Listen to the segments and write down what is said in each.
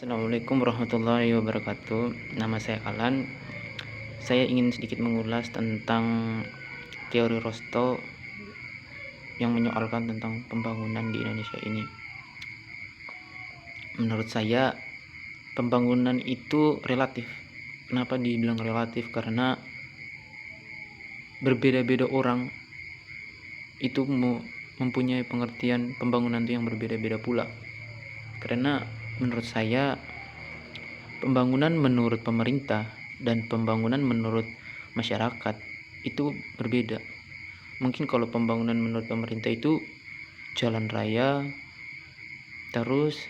Assalamualaikum warahmatullahi wabarakatuh. Nama saya Alan. Saya ingin sedikit mengulas tentang teori Rostow yang menyoalkan tentang pembangunan di Indonesia ini. Menurut saya, pembangunan itu relatif. Kenapa dibilang relatif? Karena berbeda-beda orang itu mempunyai pengertian pembangunan itu yang berbeda-beda pula. Karena menurut saya, pembangunan menurut pemerintah dan pembangunan menurut masyarakat itu berbeda. Mungkin kalau pembangunan menurut pemerintah itu jalan raya, terus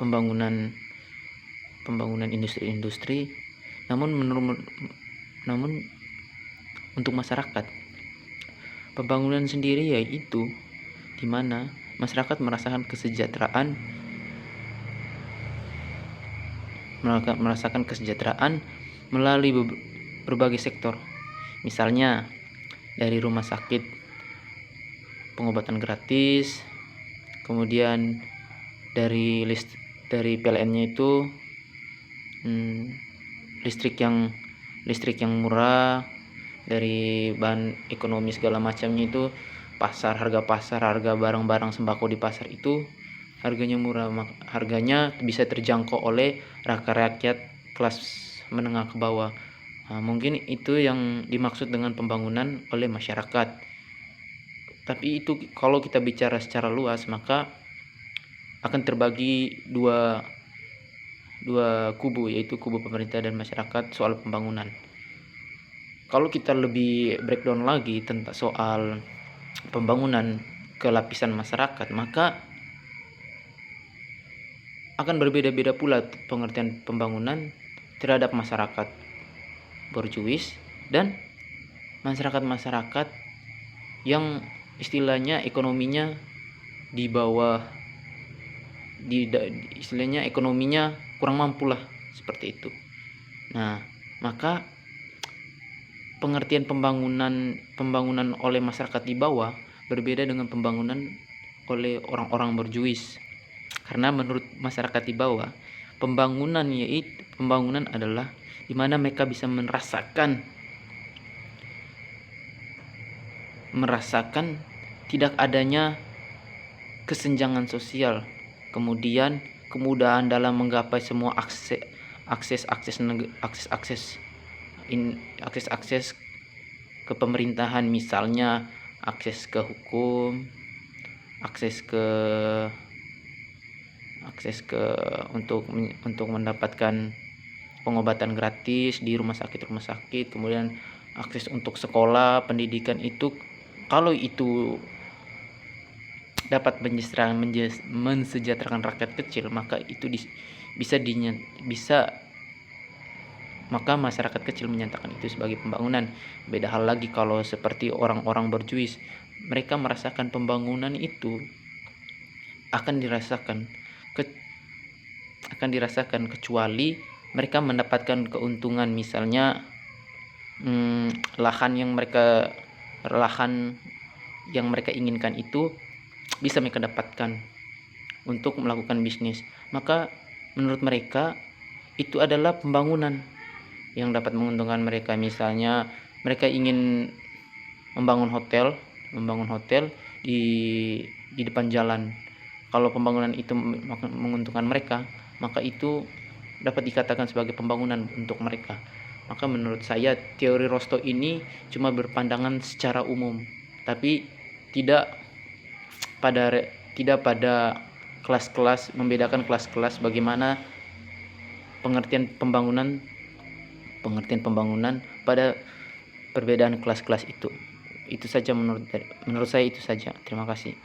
pembangunan industri-industri, namun untuk masyarakat, pembangunan sendiri yaitu di mana masyarakat merasakan kesejahteraan melalui berbagai sektor. Misalnya dari rumah sakit, pengobatan gratis, kemudian dari PLN-nya itu listrik yang murah, dari bahan ekonomi segala macamnya itu harga barang-barang sembako di pasar itu harganya murah, harganya bisa terjangkau oleh rakyat kelas menengah ke bawah. Mungkin itu yang dimaksud dengan pembangunan oleh masyarakat. Tapi itu kalau kita bicara secara luas, maka akan terbagi dua kubu, yaitu kubu pemerintah dan masyarakat soal pembangunan. Kalau kita lebih breakdown lagi tentang soal pembangunan ke lapisan masyarakat, maka akan berbeda-beda pula pengertian pembangunan terhadap masyarakat borjuis dan masyarakat yang istilahnya ekonominya di bawah, istilahnya ekonominya kurang mampu lah, seperti itu. Nah, maka pengertian pembangunan oleh masyarakat di bawah berbeda dengan pembangunan oleh orang-orang borjuis. Karena menurut masyarakat di bawah, pembangunan adalah di mana mereka bisa merasakan tidak adanya kesenjangan sosial, kemudian kemudahan dalam menggapai semua akses ke pemerintahan, misalnya akses ke hukum, akses ke untuk mendapatkan pengobatan gratis di rumah sakit, kemudian akses untuk sekolah, pendidikan. Itu kalau itu dapat mensejahterakan rakyat kecil, maka itu maka masyarakat kecil menyatakan itu sebagai pembangunan. Beda hal lagi kalau seperti orang-orang berjuis, mereka merasakan pembangunan itu akan dirasakan kecuali mereka mendapatkan keuntungan, misalnya lahan yang mereka inginkan itu bisa mereka dapatkan untuk melakukan bisnis, maka menurut mereka itu adalah pembangunan yang dapat menguntungkan mereka. Misalnya mereka ingin membangun hotel di depan jalan. Kalau pembangunan itu menguntungkan mereka, maka itu dapat dikatakan sebagai pembangunan untuk mereka. Maka menurut saya teori Rostow ini cuma berpandangan secara umum, tapi tidak pada kelas-kelas, membedakan kelas-kelas bagaimana pengertian pembangunan pada perbedaan kelas-kelas itu. Itu saja menurut saya, itu saja. Terima kasih.